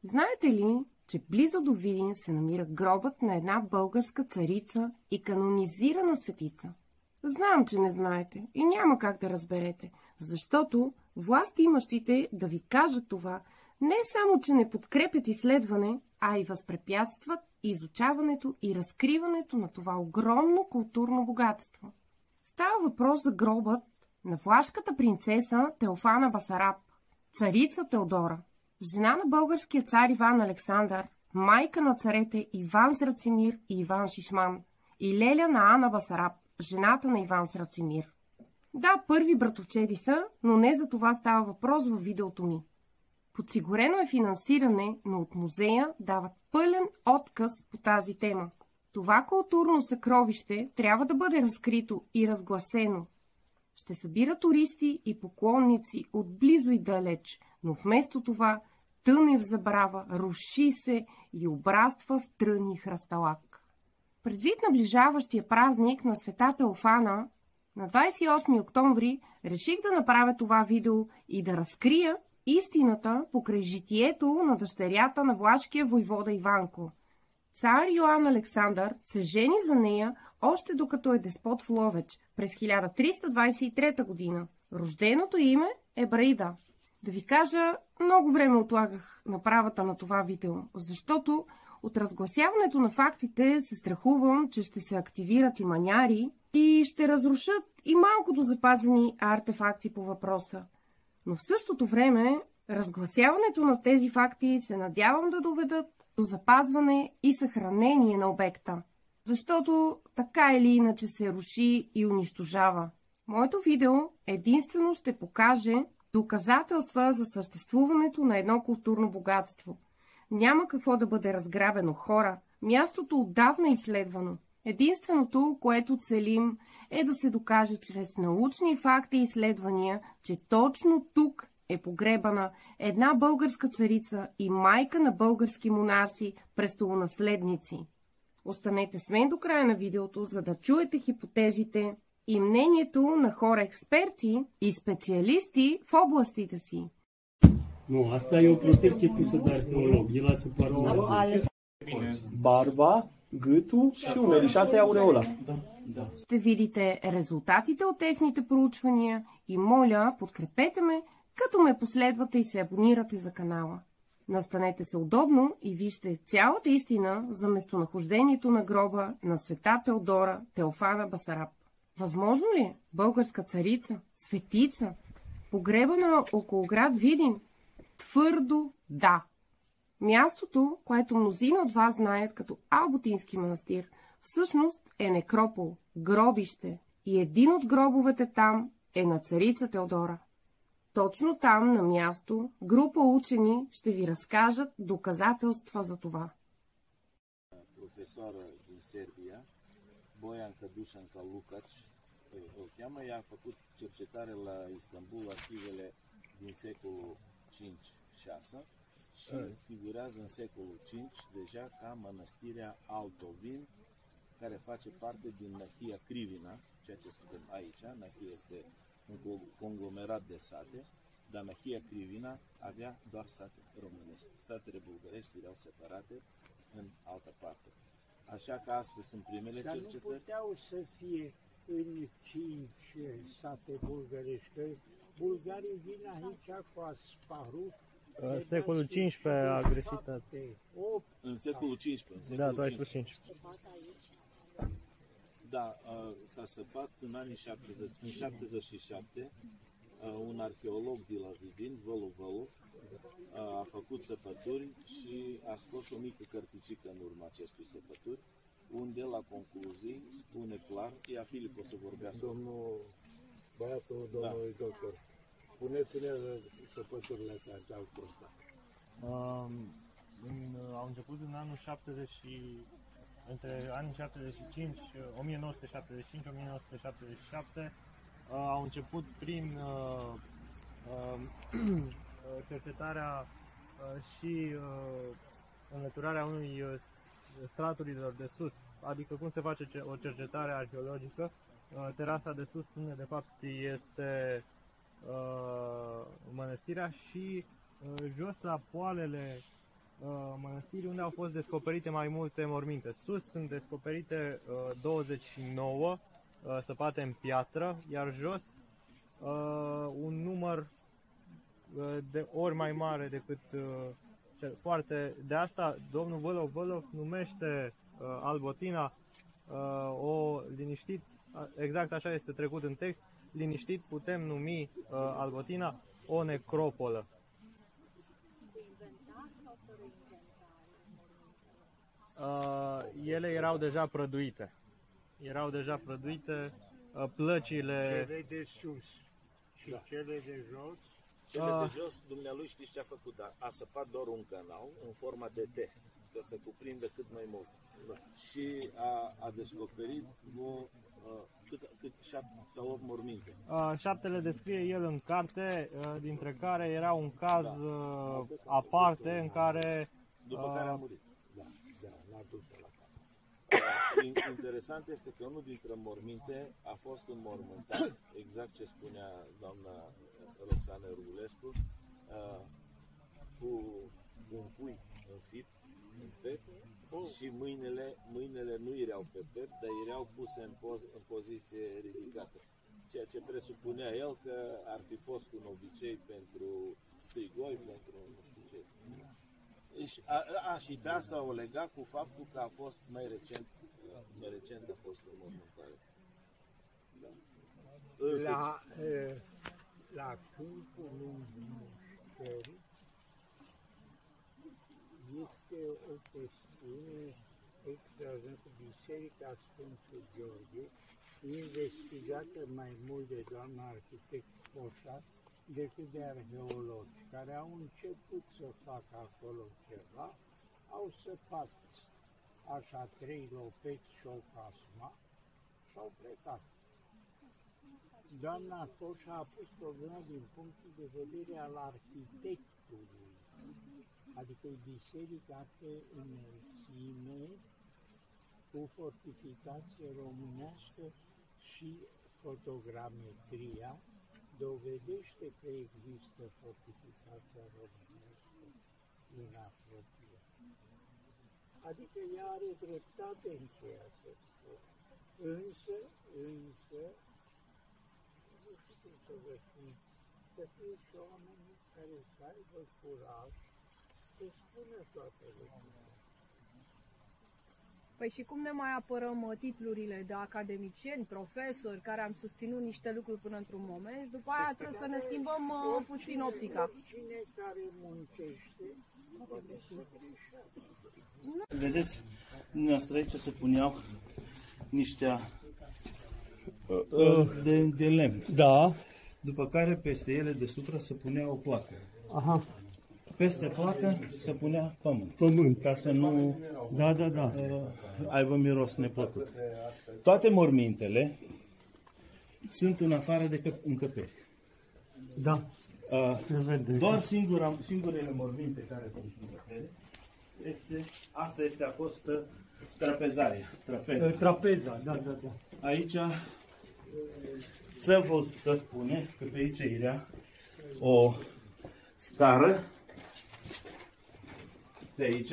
Знаете ли, че близо до Видин се намира гробът на една българска царица и канонизирана светица? Знам, че не знаете и няма как да разберете, защото властимащите да ви кажат това не само, че не подкрепят изследване, а и възпрепятстват изучаването и разкриването на това огромно културно богатство. Става въпрос за гробът на влашката принцеса Теофана Басараб, царица Теодора, жена на българския цар Иван Александър, майка на царете Иван Срацимир и Иван Шишман и леля на Ана Басараб, жената на Иван Срацимир. Да, първи братовчеди са, но не за това става въпрос във видеото ми. Подсигурено е финансиране, но от музея дават пълен отказ по тази тема. Това културно съкровище трябва да бъде разкрито и разгласено. Ще събира туристи и поклонници от близо и далеч, но вместо това тъне в забрава, руши се и обраства в трън и хръсталак. Предвид наближаващия празник на света Теофана, на 28 октомври реших да направя това видео и да разкрия истината покрай житието на дъщерята на влашкия войвода Иванко. Цар Йоан Александър се жени за нея още докато е деспот в Ловеч през 1323 година. Рожденото име е Браида. Да ви кажа, много време отлагах направата на това видео, защото от разгласяването на фактите се страхувам, че ще се активират и маняри и ще разрушат и малкото запазени артефакти по въпроса. Но в същото време, разгласяването на тези факти се надявам да доведат до запазване и съхранение на обекта, защото така или иначе се руши и унищожава. Моето видео единствено ще покаже доказателства за съществуването на едно културно богатство. Няма какво да бъде разграбено, хора. Мястото отдавна е изследвано. Единственото, което целим, е да се докаже чрез научни факти и изследвания, че точно тук е погребана една българска царица и майка на български монарси, престолонаследници. Останете с мен до края на видеото, за да чуете хипотезите и мнението на хора експерти и специалисти в областите си. Nu, asta e o protecție pusă de arheolog. El a separat barba, gâtul și umele. Și asta e aureola. Ще видите резултатите от техните проучвания и моля, подкрепете ме, като ме последвате и се абонирате за канала. Настанете се удобно и вижте цялата истина за местонахождението на гроба на света Теодора Теофана Басараб. Възможно ли е българска царица, светица, погребана около град Видин? Твърдо да. Мястото, което мнозина от вас знаят като Алботински манастир, всъщност е некропол, гробище и един от гробовете там е на царица Теодора. Точно там, на място, група учени ще ви разкажат доказателства за това. Profesoară din Serbia, Boianca Dușanca Lukacs, o cheamă, ea a făcut cercetare la Istanbul, arhivele din secolul 5-6 și figurează în secolul 5 deja ca mănăstirea Altovin, care face parte din Nahia Crivina, ceea ce suntem aici. Nahia este un conglomerat de sate, dar Nahia Crivina avea doar sate românești. Satele bulgărești erau separate în altă parte. Așa că astea sunt primele cercetări. Dar nu puteau să fie în 5 sate bulgărești, că bulgarii vin aici cu Asparu. Secolul 15 a greșit. În secolul 15. Da, tu ai spus 5. Da, s-a săpat în anii 70, în 77, un arheolog de la Vidin, Vălu Vălu, a făcut săpături și a scos o mică cărticică în urma acestui săpături, unde la concluzii spune clar, ea Filip o să vorbească. Băiatul domnului doctor, puneți-ne săpăturile astea ce au costat. Au început în anul 70 între anii 75, 1975-1977, au început prin cercetarea și înlăturarea unui straturilor de sus, adică cum se face o cercetare arheologică. Terasa de sus, unde de fapt este mănăstirea, și jos la poalele mănăstiri unde au fost descoperite mai multe morminte. Sus sunt descoperite 29 săpate în piatră, iar jos un număr de ori mai mare decât foarte. De asta domnul Vălov numește Albotina o liniștit, exact așa este trecut în text, liniștit putem numi Albotina o necropolă. Ele erau deja prăduite. Plăcile... Cele de sus și cele de jos. Cele de jos, dumnealui știți ce a făcut? A săpat doar un canal în forma de T, ca să cuprindă cât mai mult. Și a descoperit cât 7 sau 8 morminte. 7 le descrie el în carte, dintre care era un caz aparte în care... După care a murit. N-a dus la cap. Interesant este că unul dintre morminte a fost înmormântat, exact ce spunea doamna Roxana Rugulescu, cu un pui înfipt în piept și mâinile nu ireau pe piept, dar ireau puse în poziție ridicată. Ceea ce presupunea el că ar fi fost un obicei pentru strigoi, pentru nu știu ce. Și pe asta o lega cu faptul că a fost mai recent a fost înmormântare. La câmpul Mușteri este o chestiune extraordinară. Biserica Sfântul Gheorghe, investigată mai mult de doamna arhitect Poșa decât de arheologi, care au început să facă acolo ceva, au săpat așa 3 lopeți și o casma și au plecat. Doamna Coșa a pus problema din punctul de vedere al arhitectului, adică biserica pe înălțime, cu fortificație românească și fotogrametria, dovedește că există fortificația românească în apropiere. Adică ea are dreptate în ceea ce spune. Însă, nu știu cum să vă spun, să fie și oamenii care să aibă curaj să spună toate lucrurile. Păi și cum ne mai apărăm titlurile de academicieni, profesori, care am susținut niște lucruri până într-un moment, după aia trebuie să ne schimbăm puțin optica. Cine care muncește, poate să greșească. Vedeți, dumneavoastră aici se puneau niște de lemn. Da. După care peste ele deasupra se punea o placă. Aha. Peste placă se punea pământ. Pământ. Ca să nu aibă miros neplăcut. Toate mormintele sunt în afară de încăperi. Da. Doar singurele morminte care sunt în încăpere, a fost trapezarea. Trapeza, da. Aici se spune că pe aici era o scară, pe aici,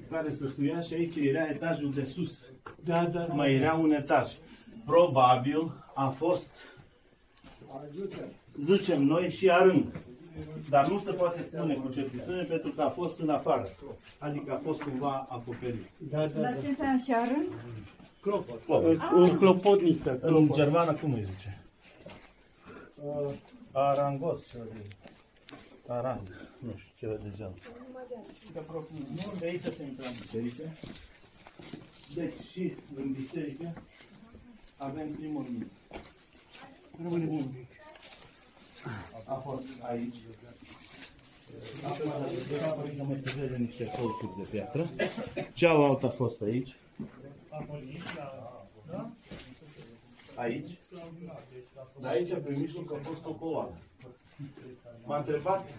care se suia și aici era etajul de sus. Da. Mai era un etaj. Probabil a fost, zicem noi, și arâng. Dar nu se poate spune cu certitudine pentru că a fost în afară. Adică a fost cumva acoperit. Da. Dar ce înseamnă și arâng? Clopot. O clopotniță. În germană cum îi zice? Arangos. Arang. Nu știu, ceva de genul. De aici se intră în biserică. Deci și în biserică avem primul minut. A fost aici. Acum, de mai se vede niște colțuri de piatră. Cealaltă a fost aici. Aici. Dar aici, pe mijloc, a fost o coloană. M-a întrebat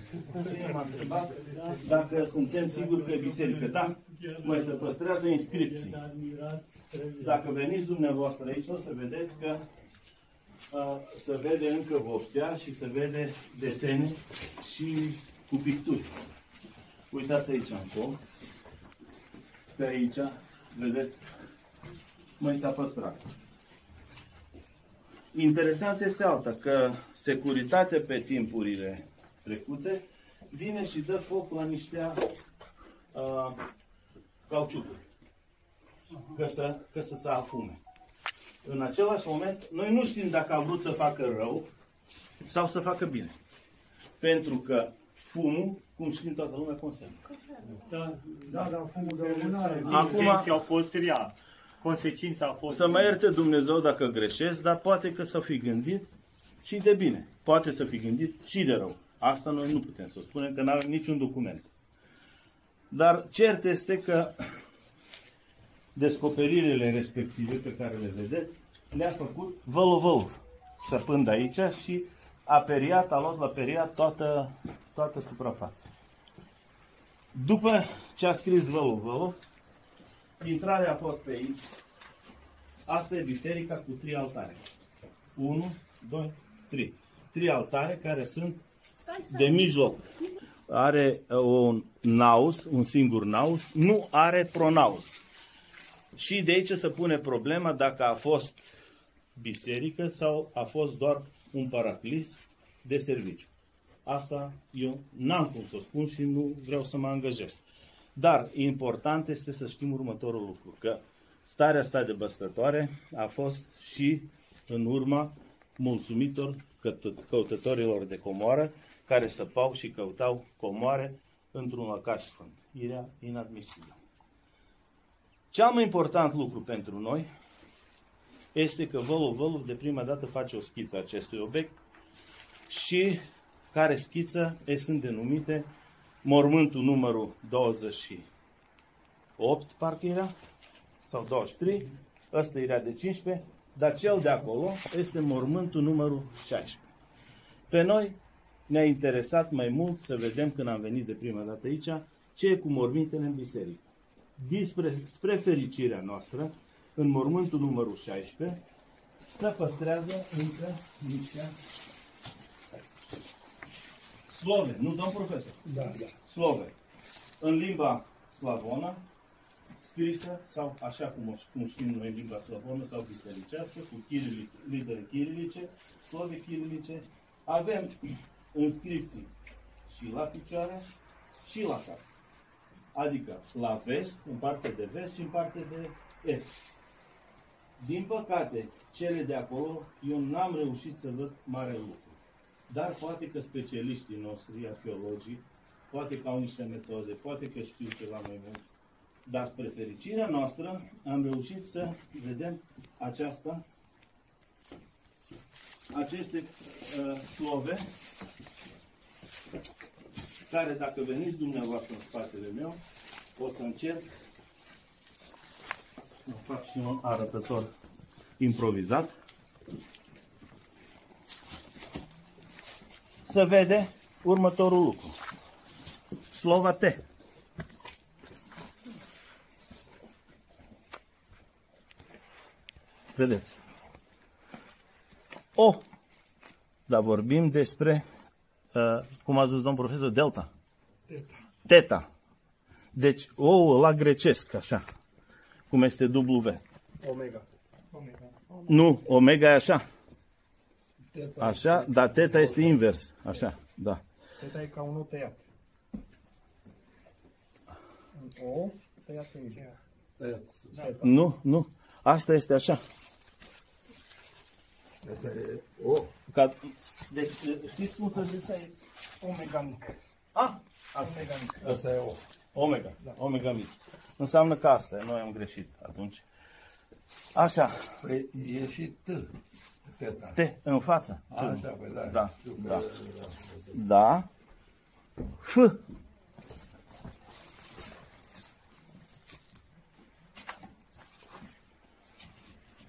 dacă suntem siguri că e biserică. Da, mai se păstrează inscripții. Dacă veniți dumneavoastră aici, o să vedeți că se vede încă vopsea și se vede desene și cu picturi. Uitați aici în colț. Pe aici, vedeți, mai s-a păstrat. Interesant este alta, că securitatea pe timpurile trecute vine și dă foc la niște cauciucuri, că să se afume. În același moment, noi nu știm dacă a vrut să facă rău sau să facă bine. Pentru că fumul, cum știm toată lumea, conservă. Da, fumul de lumânare. Acum, au fost rea. Consecința a fost... să mă ierte Dumnezeu dacă greșesc, dar poate că să fi gândit și de bine. Poate să fi gândit și de rău. Asta noi nu putem să spunem, că nu avem niciun document. Dar cert este că descoperirile respective pe care le vedeți, le-a făcut Vălov, săpând aici și a luat la periat toată suprafața. După ce a scris Vălov, intrarea a fost pe aici. Asta e biserica cu 3 altare. 1, 2, 3. 3 altare care sunt de mijloc. Are un naus, un singur naus, nu are pronaus. Și de aici se pune problema dacă a fost biserică sau a fost doar un paraclis de serviciu. Asta eu n-am cum să o spun și nu vreau să mă angajez. Dar important este să știm următorul lucru, că starea asta de băstătoare a fost și în urma mulțumitor căutătorilor de comoară care săpau și căutau comoare într-un lăcaș sfânt. Era inadmisibil. Cel mai important lucru pentru noi este că Vălov de prima dată face o schiță acestui obiect și care schiță sunt denumite mormântul numărul 28, parcă era, sau 23, ăsta era de 15, dar cel de acolo este mormântul numărul 16. Pe noi ne-a interesat mai mult să vedem când am venit de prima dată aici ce e cu mormintele în biserică. Spre fericirea noastră, în mormântul numărul 16, se păstrează încă niște slove, nu, domn profesor? Da. Slove. În limba slavonă, scrisă, sau așa cum știm noi în limba slavonă sau bisericească, cu litere chirilice, slove chirilice, avem inscripții și la picioare și la cap. Adică la vest, în partea de vest și în partea de est. Din păcate, cele de acolo, eu n-am reușit să văd mare lucru. Dar poate că specialiștii noștri, arheologii, poate că au niște metode, poate că știu ceva mai mult. Dar spre fericirea noastră am reușit să vedem aceste slove, care dacă veniți dumneavoastră în spatele meu, o să încerc să fac și un arătător improvizat. Se vede următorul lucru. Slova T. Vedeți. O. Dar vorbim despre, cum a zis domn profesor, delta. Teta. Deci O la grecesc, așa. Cum este W. Omega. Nu, omega e așa. Așa, dar teta este invers. Așa, da. Teta e ca un O tăiat. O tăiat în mijloc. Nu. Asta este așa. Asta e O. Deci, știți cum să zice? Omega mic. Omega mic. Asta e O. Omega. Da. Omega mic. Înseamnă că asta e. Noi am greșit atunci. Așa. Păi e și T. Teta. T în față. Așa, păi da. Da. Da. F.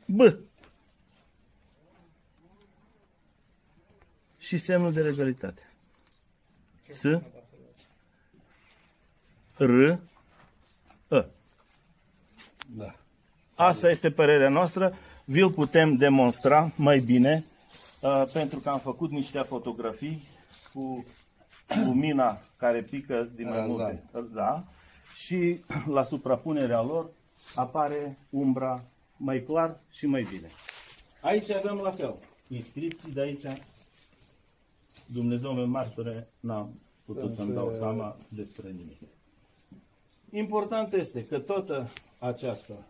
B. Și semnul de legalitate. S. R. E. Da. Asta este părerea noastră. Vi-l putem demonstra mai bine pentru că am făcut niște fotografii cu lumina care pică din mai multe. Da? Și la suprapunerea lor apare umbra mai clar și mai bine. Aici avem la fel inscripții, de aici Dumnezeu meu martire, n-am putut să-mi dau seama despre nimic. Important este că toată această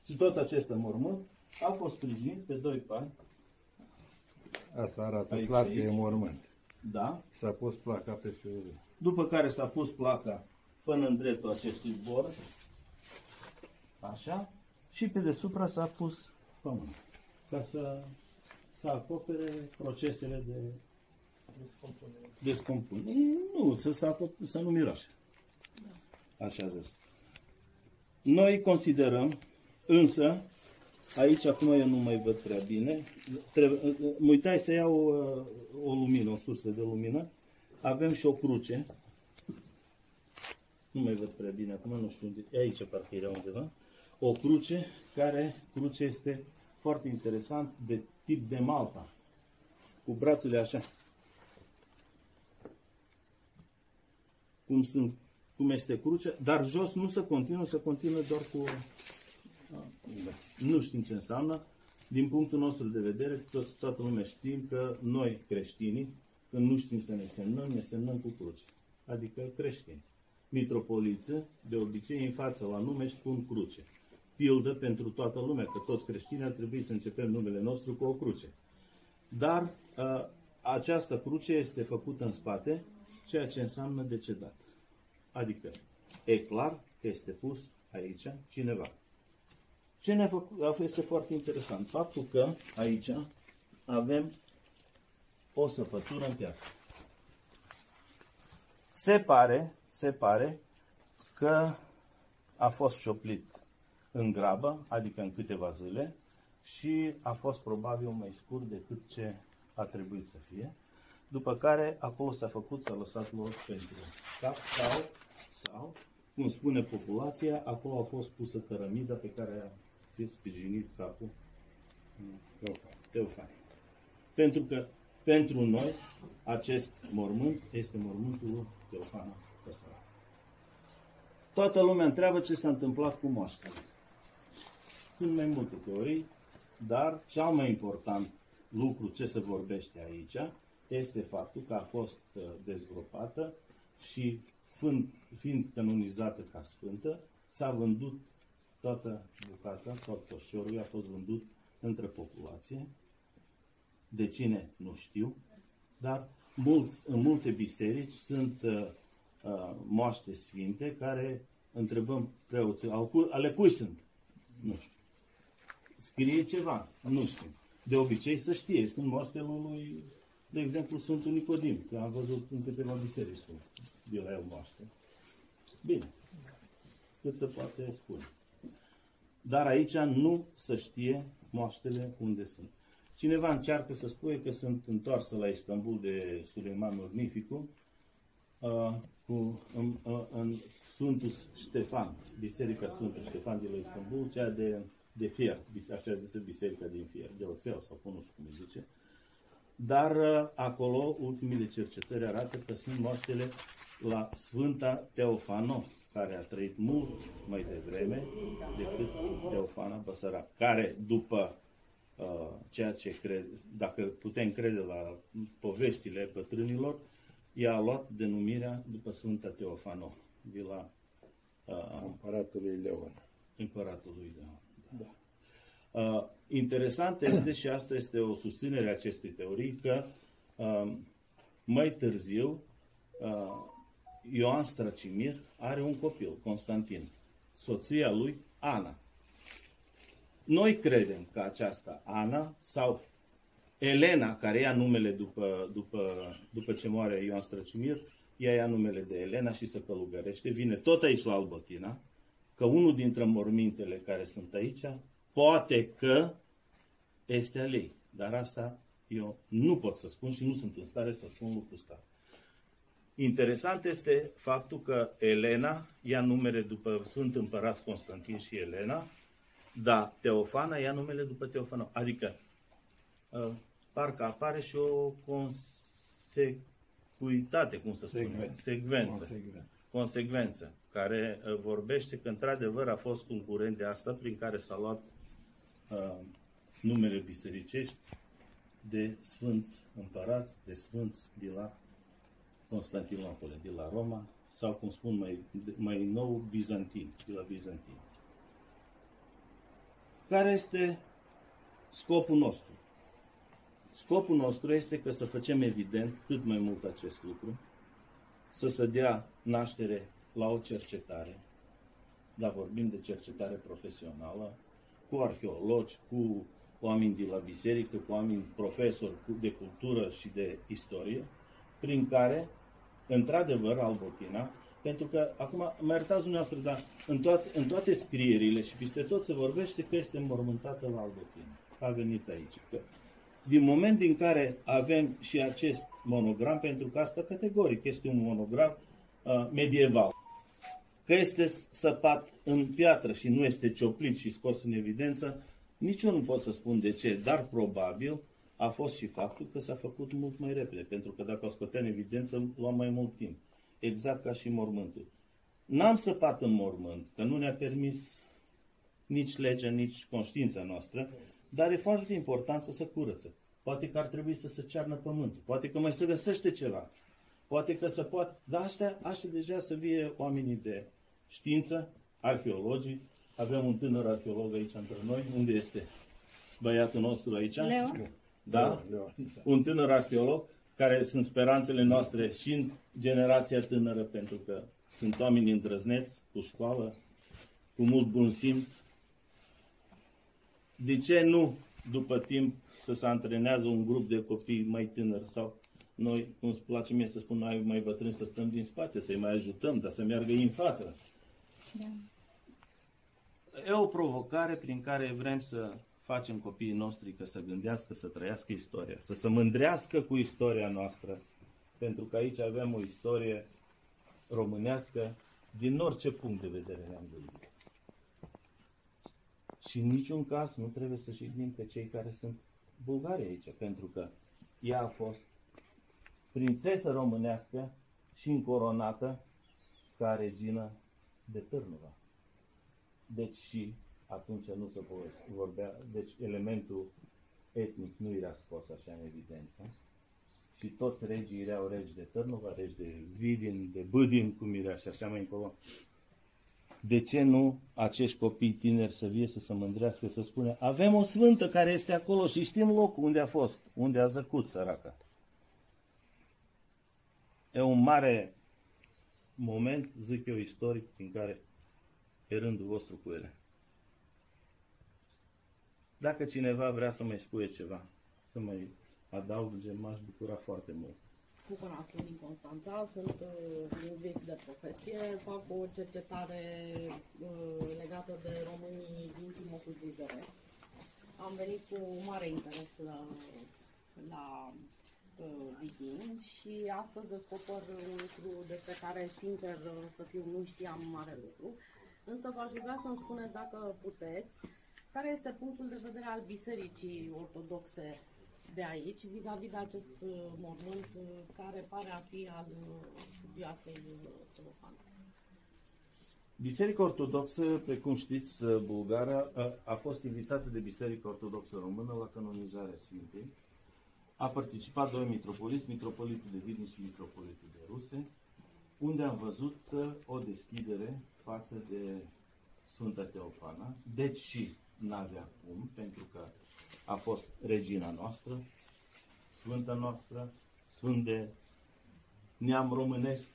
și tot acest mormânt a fost sprijinit pe 2 pani. Asta arată clar că e mormânt. Da. S-a pus placa peste el. După care s-a pus placa până în dreptul acestui zbor. Așa. Și pe deasupra s-a pus pământ. Ca să acopere procesele de descompunere. Nu, să nu miroase. Așa zis. Noi considerăm, însă, aici acum eu nu mai văd prea bine, mă uitai să iau o lumină, o sursă de lumină, avem și o cruce, nu mai văd prea bine acum, nu știu unde, aici parcă era undeva, o cruce cruce este foarte interesant, de tip de Malta, cu brațele așa, cum este crucea, dar jos nu se continuă doar cu... Nu știm ce înseamnă. Din punctul nostru de vedere, toată lumea știm că noi, creștinii, când nu știm să ne semnăm cu cruce. Adică creștini. Mitropoliță, de obicei, în față la nume își pun cruce. Pildă pentru toată lumea, că toți creștinii ar trebui să începem numele nostru cu o cruce. Dar această cruce este făcută în spate, ceea ce înseamnă decedat. Adică e clar că este pus aici cineva. Ce este foarte interesant? Faptul că aici avem o săpătură în piatră. Se pare că a fost șoplit în grabă, adică în câteva zile, și a fost probabil mai scurt decât ce a trebuit să fie. După care acolo s-a lăsat loc pentru cap sau, cum spune populația, acolo a fost pusă cărămida pe care a sprijinit capul Teofan. Pentru că pentru noi acest mormânt este mormântul lui Teofan Păsărat. Toată lumea întreabă ce s-a întâmplat cu moaștele. Sunt mai multe teorii, dar cel mai important lucru ce se vorbește aici este faptul că a fost dezgropată și fiind canonizată ca sfântă, s-a vândut toată bucata, tot coșorul a fost vândut între populație. De cine? Nu știu. Dar în multe biserici sunt moaște sfinte care întrebăm preoții, ale cui sunt? Nu știu. Scrie ceva? Nu știu. De obicei să știe, sunt moaștele lui, de exemplu, Sfântul Nicodim, că am văzut în câteva biserici sunt de la el moaște. Bine. Cât se poate spune. Dar aici nu se știe moaștele unde sunt. Cineva încearcă să spune că sunt întoarse la Istanbul de Suleiman Magnificul în Sfântul Ștefan, Biserica Sfântul Ștefan de la Istanbul, cea de fier, așa zisă biserica din fier, de oțel sau nu știu cum îi zice. Dar acolo ultimele cercetări arată că sunt moaștele la Sfânta Teofano, care a trăit mult mai devreme decât Teofana Păsărat, care după ceea ce cred, dacă putem crede la poveștile bătrânilor, i-a luat denumirea după Sfânta Teofano, de la Împăratului Leon. Împăratului Leon. Da. Interesant este, și asta este o susținere a acestei teorii, că mai târziu Ioan Stracimir are un copil, Constantin, soția lui Ana. Noi credem că aceasta Ana sau Elena, care ia numele după ce moare Ioan Stracimir, ea ia numele de Elena și se călugărește, vine tot aici la Albotina, că unul dintre mormintele care sunt aici, poate că este al ei. Dar asta eu nu pot să spun și nu sunt în stare să spun lucrul ăsta. Interesant este faptul că Elena ia numele după Sfânt Împărat Constantin și Elena, dar Teofana ia numele după Teofano. Adică parcă apare și o secuitate, cum să spunem, consecvență, care vorbește că într-adevăr a fost un curent de asta prin care s-a luat numele bisericești de sfânți împărați, de sfânți de la Constantinopole, de la Roma, sau cum spun mai nou, bizantini, de la bizantini. Care este scopul nostru? Scopul nostru este că să facem evident cât mai mult acest lucru, să se dea naștere la o cercetare, dar vorbim de cercetare profesională, cu arheologi, cu oameni de la biserică, cu oameni profesori de cultură și de istorie, prin care, într-adevăr, Albotina, pentru că, acum, mă iertați dumneavoastră, dar în toate scrierile și peste tot se vorbește că este înmormântată la Albotina. A venit aici. Că, din moment din care avem și acest monogram, pentru că asta categoric este un monogram medieval, că este săpat în piatră și nu este cioplit și scos în evidență, nici eu nu pot să spun de ce, dar probabil a fost și faptul că s-a făcut mult mai repede, pentru că dacă o scotea în evidență, lua mai mult timp. Exact ca și mormântul. N-am săpat în mormânt, că nu ne-a permis nici legea, nici conștiința noastră, dar e foarte important să se curăță. Poate că ar trebui să se cearnă pământul, poate că mai se găsește ceva, poate că se poate, dar aștia deja să vie oamenii de știință, arheologii. Avem un tânăr arheolog aici între noi. Unde este băiatul nostru aici? Leo. Da? Un tânăr arheolog, care sunt speranțele noastre și în generația tânără, pentru că sunt oameni îndrăzneți, cu școală, cu mult bun simț. De ce nu, după timp, să se antrenează un grup de copii mai tânări sau noi, cum îți place mie să spun, noi mai bătrâni să stăm din spate, să-i mai ajutăm, dar să meargă în față. Da. E o provocare prin care vrem să facem copiii noștri că să gândească, să trăiască istoria, să se mândrească cu istoria noastră, pentru că aici avem o istorie românească din orice punct de vedere ne-am gândit. Și în niciun caz nu trebuie să jignim pe cei care sunt bulgari aici, pentru că ea a fost prințesă românească și încoronată ca regină de Târnova. Deci și atunci nu se vorbea, deci elementul etnic nu era scos așa în evidență și toți regii erau regi de Târnova, regi de Vidin, de Bâdin, cum era și așa mai încolo. De ce nu acești copii tineri să vie să se mândrească, să spune avem o sfântă care este acolo și știm locul unde a fost, unde a zăcut săraca. E un mare moment, zic eu, istoric, în care e rândul vostru cu ele. Dacă cineva vrea să mai spune ceva, să mai adauge, m-aș bucura foarte mult. Bucurați, din Constanța, sunt lingvist de profesie, fac o cercetare legată de românii din Timotul Buzăre. Am venit cu mare interes la Vidin și astăzi descoper un lucru despre care, sincer să fiu, nu știam mare lucru. Însă v-aș ruga să-mi spuneți, dacă puteți, care este punctul de vedere al Bisericii Ortodoxe de aici, vis-a-vis de acest mormânt care pare a fi al studioasei Celofan. Biserica Ortodoxă, precum știți, bulgară, a fost invitată de Biserica Ortodoxă Română la canonizarea Sfintei. A participat doi mitropoliți, mitropolitul de Vidin și mitropolitul de Ruse, unde am văzut o deschidere față de Sfânta Teofana, deci și n-avea cum, pentru că a fost regina noastră, sfânta noastră, sfânt de neam românesc.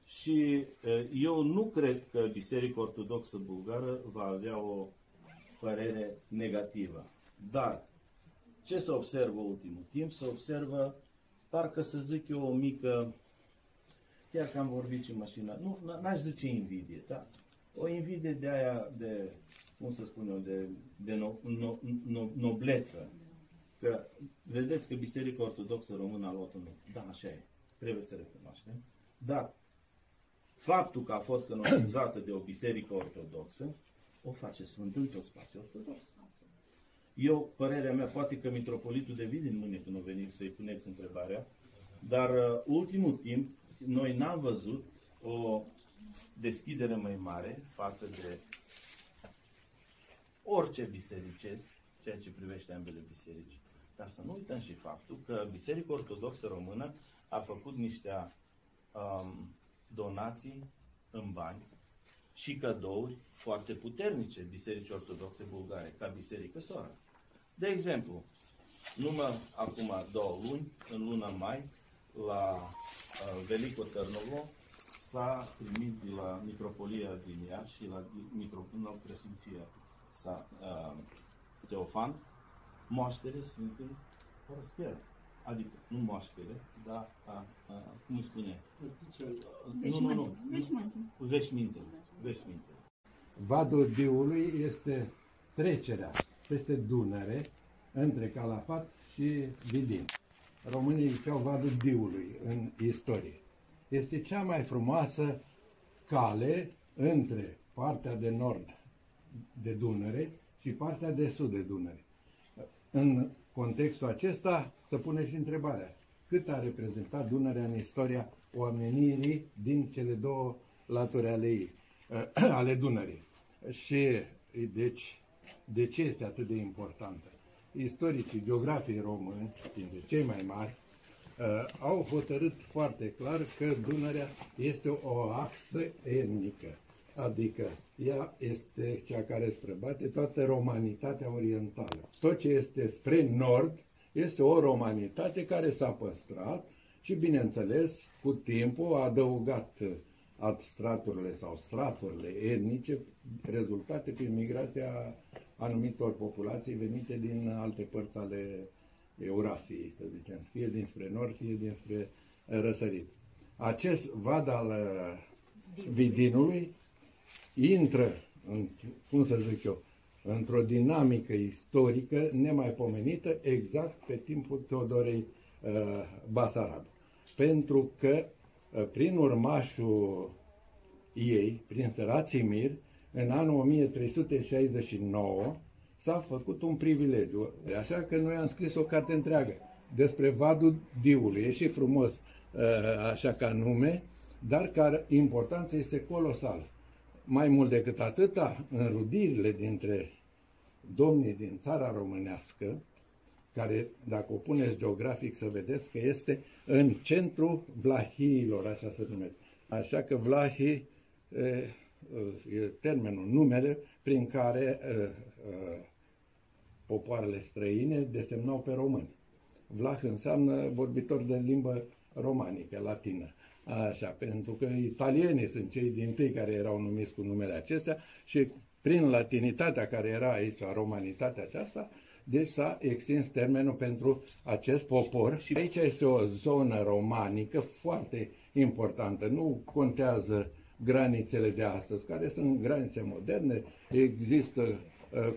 Și eu nu cred că Biserica Ortodoxă Bulgară va avea o părere negativă. Dar ce se observă ultimul timp? Se observă, parcă să zic eu, o mică, chiar că am vorbit și în mașină, nu, n-aș zice invidie, da? O invidie de aia, de, cum să spun eu, de nobleță. Că vedeți că Biserica Ortodoxă Română a luat un nume. Da, așa e. Trebuie să recunoaștem. Dar faptul că a fost canonizată de o biserică ortodoxă o face sfânt în tot spațiul ortodox. Eu, părerea mea, poate că mitropolitul de Vidin mâine când o venim să-i puneți întrebarea, Dar ultimul timp, noi n-am văzut o deschidere mai mare față de orice bisericesc, ceea ce privește ambele biserici. Dar să nu uităm și faptul că Biserica Ortodoxă Română a făcut niște donații în bani și cadouri foarte puternice Bisericii Ortodoxe Bulgare, ca biserică soră. De exemplu, numai acum 2 luni, în luna mai, la Veliko Târnovo, s-a trimis de la Mitropolia din Iași și la Preasfinția sa Teofan moaștere Sfântului Paraschier. Adică, nu moaștere, dar, cum îi spune? Veșmintele. Vadul Diului este trecerea peste Dunăre între Calafat și Vidin. Românii ziceau Vadul Diului în istorie. Este cea mai frumoasă cale între partea de nord de Dunăre și partea de sud de Dunăre. În contextul acesta se pune și întrebarea: cât a reprezentat Dunărea în istoria omenirii din cele 2 laturi ale ei, ale Dunării? Și deci, de ce este atât de importantă? Istoricii, geografii români, dintre cei mai mari, au hotărât foarte clar că Dunărea este o axă etnică, adică ea este cea care străbate toată romanitatea orientală. Tot ce este spre nord este o romanitate care s-a păstrat și, bineînțeles, cu timpul a adăugat straturile sau straturile etnice rezultate prin migrația anumitor populații venite din alte părți ale Eurasiei, să zicem, fie dinspre nord, fie dinspre răsărit. Acest vad al Vidinului intră, cum să zic eu, într-o dinamică istorică nemaipomenită exact pe timpul Teodorei Basarab. Pentru că prin urmașul ei, prin Rațimir, în anul 1369 s-a făcut un privilegiu. Așa că noi am scris o carte întreagă despre Vadul Diului. E și frumos așa ca nume, dar care importanța este colosală. Mai mult decât atâta, înrudirile dintre domnii din țara românească, care, dacă o puneți geografic, să vedeți că este în centrul Vlahiilor, așa se numește. Așa că Vlahii e termenul, numele prin care popoarele străine desemnau pe români. Vlah înseamnă vorbitor de limbă romanică, latină. Așa, pentru că italienii sunt cei dintâi care erau numiți cu numele acestea și prin latinitatea care era aici, romanitatea aceasta, deci s-a extins termenul pentru acest popor. Și aici este o zonă romanică foarte importantă. Nu contează granițele de astăzi, care sunt granițe moderne. Există,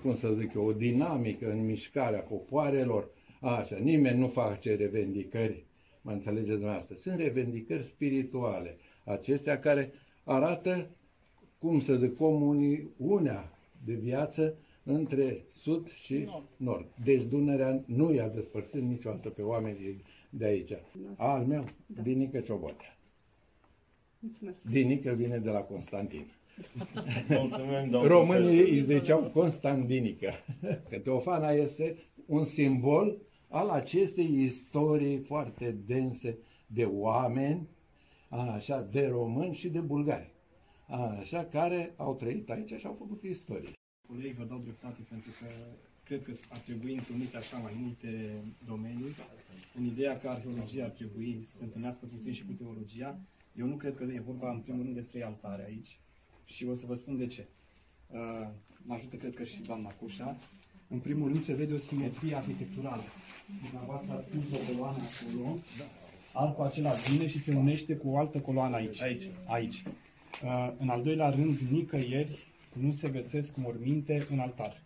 cum să zic eu, o dinamică în mișcarea popoarelor. Așa, nimeni nu face revendicări, mă înțelegeți dumneavoastră. Sunt revendicări spirituale, acestea care arată, cum să zic, comuniunea de viață între sud și nord. Deci Dunărea nu i-a despărțit niciodată pe oamenii de aici. Al meu, da. Dinică Ciobotea. Mulțumesc. Dinică vine de la Constantin. Mulțumim, Românii îi ziceau Constantinică. Că Teofana este un simbol al acestei istorii foarte dense de oameni, așa, de români și de bulgari, așa, care au trăit aici și au făcut istorie. Colegii vă dau dreptate pentru că cred că ar trebui întâlnite așa mai multe domenii. În ideea că arheologia ar trebui să se întâlnească puțin și cu teologia, eu nu cred că e vorba în primul rând de 3 altare aici și o să vă spun de ce. Mă ajută, cred că și doamna Cușa. În primul rând se vede o simetrie arhitecturală. Dumneavoastră ați pus o coloană acolo, arcul acela vine și se unește cu o altă coloană aici. În al doilea rând, nicăieri nu se găsesc morminte în altar.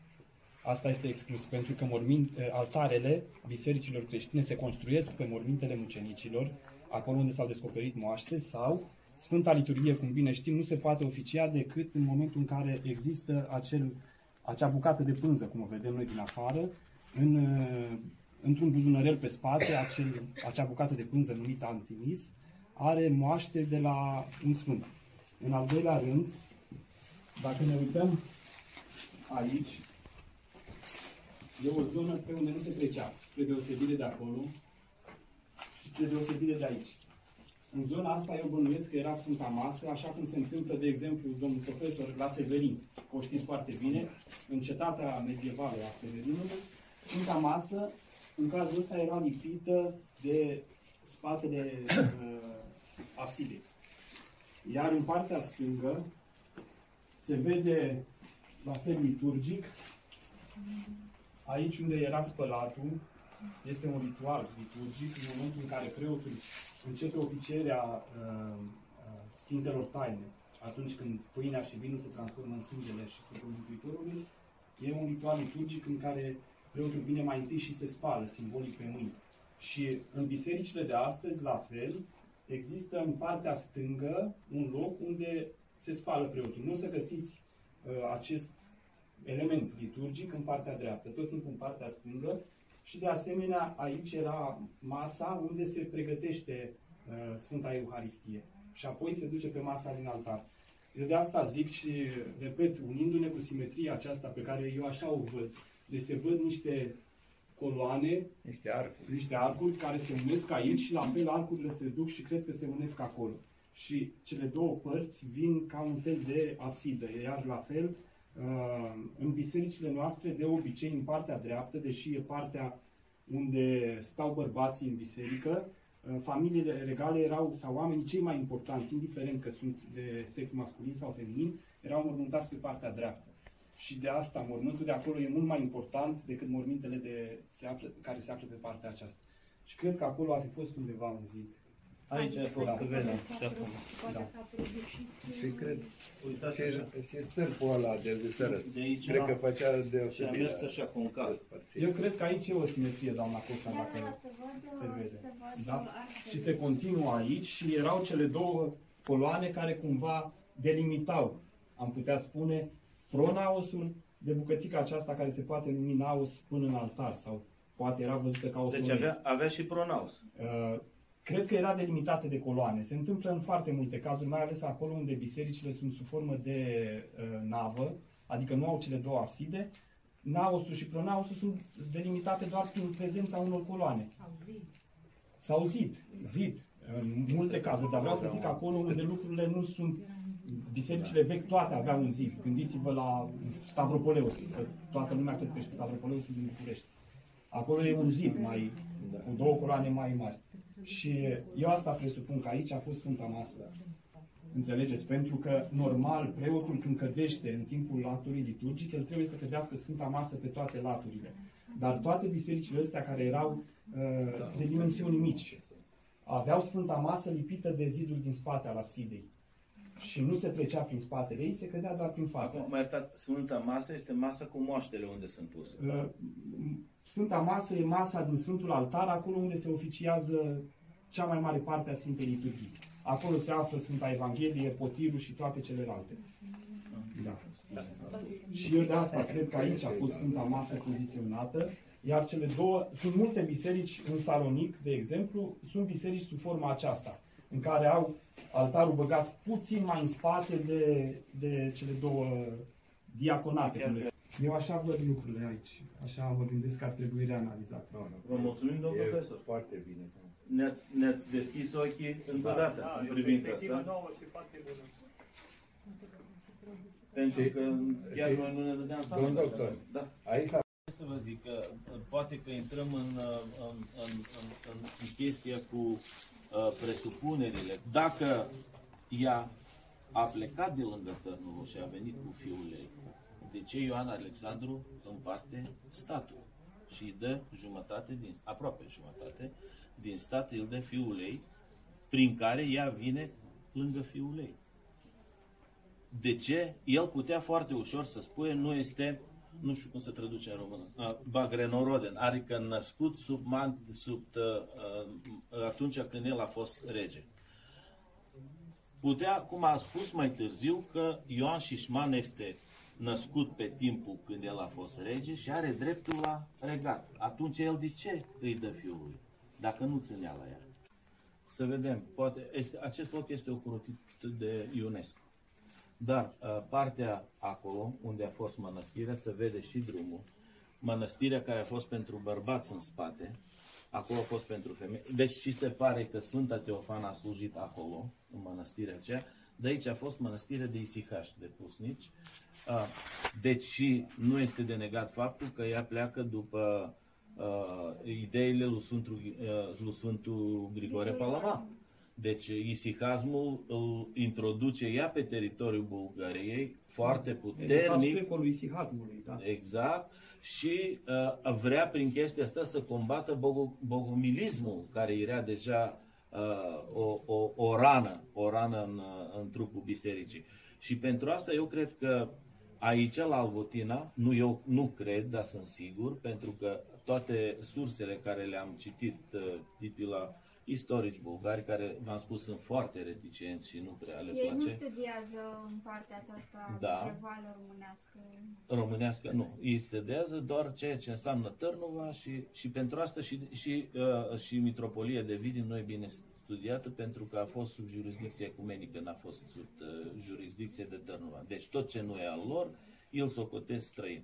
Asta este exclus, pentru că altarele bisericilor creștine se construiesc pe mormintele mucenicilor, acolo unde s-au descoperit moaște, sau Sfânta Liturghie, cum bine știm, nu se poate oficia decât în momentul în care există acea bucată de pânză, cum o vedem noi din afară, într-un buzunărel pe spate, acea bucată de pânză numită antimis, are moaște de la un sfânt. În al doilea rând, dacă ne uităm aici, e o zonă pe unde nu se trecea, spre deosebire de acolo și spre deosebire de aici. În zona asta eu bănuiesc că era Sfânta Masă, așa cum se întâmplă, de exemplu, domnul profesor la Severin, o știți foarte bine, în cetatea medievală a Severinului, Sfânta Masă, în cazul ăsta, era lipită de spatele absidei. Iar în partea stângă se vede la fel liturgic, aici unde era spălatul, este un ritual liturgic, în momentul în care preotul începe oficierea Sfintelor Taine, atunci când pâinea și vinul se transformă în sângele și trupul Mântuitorului, e un ritual liturgic în care preotul vine mai întâi și se spală, simbolic pe mâini. Și în bisericile de astăzi, la fel, există în partea stângă un loc unde se spală preotul. Nu o să găsiți acest element liturgic în partea dreaptă, tot timpul în partea stângă. Și de asemenea, aici era masa unde se pregătește Sfânta Euharistie. Și apoi se duce pe masa din altar. Eu de asta zic și, repet, unindu-ne cu simetria aceasta pe care eu așa o văd. Deci se văd niște coloane, niște arcuri care se unesc aici și la fel arcurile se duc și cred că se unesc acolo. Și cele două părți vin ca un fel de absidă. Iar la fel, în bisericile noastre, de obicei, în partea dreaptă, deși e partea unde stau bărbații în biserică, familiile regale erau, sau oamenii cei mai importanți, indiferent că sunt de sex masculin sau feminin, erau mormântați pe partea dreaptă. Și de asta, mormântul de acolo e mult mai important decât mormintele care se află pe partea aceasta. Și cred că acolo ar fi fost undeva un zid. Aici a fost să vedem. Și cred, și stâlpul ăla de zăsără, cred că făcea deosebire. Și a mers așa cu un cal. Eu cred că aici e o simetrie, doamna Coșa, dacă se vede. Da? Și se continuă aici și erau cele două coloane care cumva delimitau, am putea spune, pronaosul de bucățica aceasta care se poate numi naos până în altar sau poate era văzută ca o Deci avea și pronaos. Cred că era delimitată de coloane. Se întâmplă în foarte multe cazuri, mai ales acolo unde bisericile sunt sub formă de navă, adică nu au cele două abside. Naosul și pronaosul sunt delimitate doar prin prezența unor coloane. Sau zid. În multe cazuri, dar vreau să zic acolo unde lucrurile nu sunt. Bisericile vechi toate aveau un zid. Gândiți-vă la Stavropoleus, că toată lumea cred că și Stavropoleus din București. Acolo e un zid cu două coloane mai mari. Și eu asta presupun că aici a fost Sfânta Masă. Înțelegeți? Pentru că, normal, preotul când cădește în timpul laturii liturgic, el trebuie să cădească Sfânta Masă pe toate laturile. Dar toate bisericile astea care erau de dimensiuni mici, aveau Sfânta Masă lipită de zidul din spate al absidei. Și nu se trecea prin spatele ei, se cădea doar prin față. Acum, mai iertați, Sfânta Masă este masa cu moaștele unde sunt puse. Sfânta Masă e masa din Sfântul Altar, acolo unde se oficiază cea mai mare parte a Sfintei Liturghii. Acolo se află Sfânta Evanghelie, potirul și toate celelalte. Da. Și eu de asta cred că aici a fost Sfânta Masă poziționată, iar cele două, sunt multe biserici în Salonic, de exemplu, sunt biserici sub forma aceasta, în care au altarul băgat puțin mai în spate de cele două diaconate. Eu așa văd lucrurile aici. Așa mă gândesc că ar trebui reanalizat. Vă mulțumim, domnul profesor. Foarte bine. Ne-ați deschis ochii încă o dată în privința asta. Pentru că chiar noi nu ne dădeam seama. Domnul doctor, da. Aici să vă zic că poate că intrăm în chestia cu presupunerile. Dacă ea a plecat de lângă Târnul și a venit cu fiul ei, de ce Ioan Alexandru împarte statul și îi dă jumătate, aproape jumătate, din stat îl dă fiul ei, prin care ea vine lângă fiul ei? De ce? El putea foarte ușor să spune, nu este, nu știu cum se traduce în română, bagrenoroden, adică născut atunci când el a fost rege. Putea, cum a spus mai târziu, că Ioan Șișman este născut pe timpul când el a fost rege și are dreptul la regat. Atunci el de ce îi dă fiului? Dacă nu ținea la el. Să vedem, poate acest loc este ocrotit de UNESCO. Dar partea acolo, unde a fost mănăstirea, se vede și drumul. Mănăstirea care a fost pentru bărbați în spate, acolo a fost pentru femei. Deci și se pare că Sfânta Teofana a slujit acolo, în mănăstirea aceea. De aici a fost mănăstirea de Isihaș, de pusnici. Deci și nu este de negat faptul că ea pleacă după ideile lui Sfântul Grigore Palama. Deci isihasmul îl introduce ea pe teritoriul Bulgariei foarte puternic. Secolul isihasmului, da. Exact. Și vrea prin chestia asta să combată bogomilismul, care era deja o rană în trupul bisericii. Și pentru asta eu cred că aici, la Albotina, eu nu cred, dar sunt sigur, pentru că toate sursele care le-am citit, tipii la istorici bulgari, care, v-am spus, sunt foarte reticenți și nu prea le place. Ei nu studiază în partea aceasta medievală românească? Românească, nu. Ei studiază doar ceea ce înseamnă Târnova și pentru asta și Mitropolia de Vidin nu e bine studiată, pentru că a fost sub jurisdicție ecumenică, n-a fost sub jurisdicție de Târnova. Deci tot ce nu e al lor, îl socotesc străin.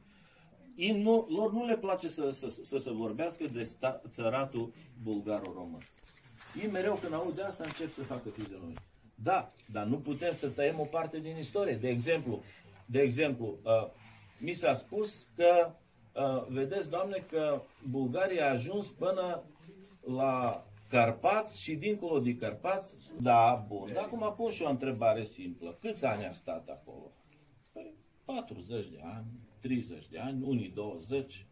Lor nu le place să se vorbească de țăratul bulgaro-român. Ei mereu când aud de asta încep să facă fizionomii. Da, dar nu putem să tăiem o parte din istorie. De exemplu, mi s-a spus că, vedeți, Doamne, că Bulgaria a ajuns până la Carpați și dincolo de Carpați. Da, bun. Dar acum pun și o întrebare simplă. Câți ani a stat acolo? Păi, 40 de ani, 30 de ani, unii 20.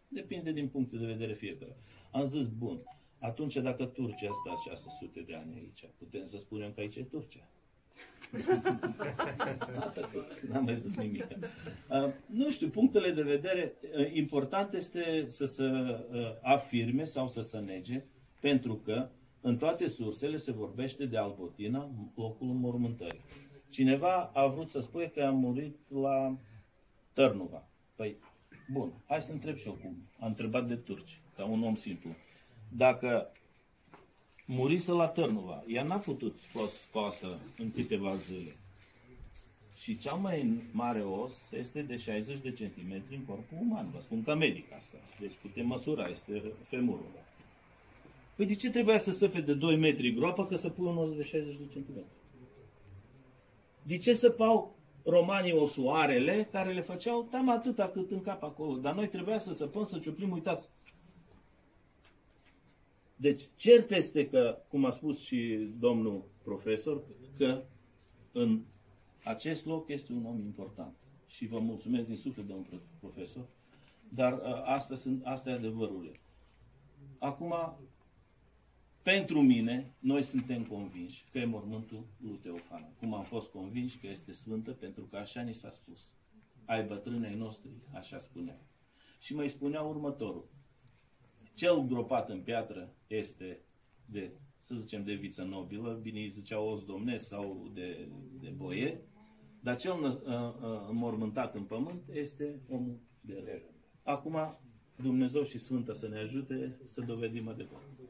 Depinde din punctul de vedere fiecare. Am zis, bun. Atunci, dacă Turcia a stat 600 de ani aici, putem să spunem că aici e Turcia. N-am mai zis nimic. Nu știu, punctele de vedere, important este să se afirme sau să se nege, pentru că în toate sursele se vorbește de Albotina, locul înmormântării. Cineva a vrut să spune că a murit la Târnova. Păi, bun, hai să întreb și eu cum. A întrebat de turci, ca un om simplu. Dacă murise la Târnova, ea n-a putut fost scoasă în câteva zile. Și cea mai mare os este de 60 de centimetri în corpul uman. Vă spun ca medic asta. Deci putem măsura, este femurul. Păi de ce trebuia să săpe de 2 metri groapă că să pui un os de 60 de centimetri? De ce săpau romanii osuarele care le făceau tam atâta cât în cap acolo? Dar noi trebuia să săpăm, să ciuplim, uitați. Deci, cert este că, cum a spus și domnul profesor, că în acest loc este un om important. Și vă mulțumesc din suflet, domnul profesor, dar asta e adevărul. Acum, pentru mine, noi suntem convinși că e mormântul lui Teofana. Cum am fost convinși că este sfântă, pentru că așa ni s-a spus. Ai bătrânei noștri, așa spuneau. Și mai spunea următorul. Cel gropat în piatră este de, să zicem, de viță nobilă, bine îi ziceau os domnesc sau de boier, dar cel înmormântat în pământ este omul de rău. Acum, Dumnezeu și Sfântă să ne ajute să dovedim adevărul.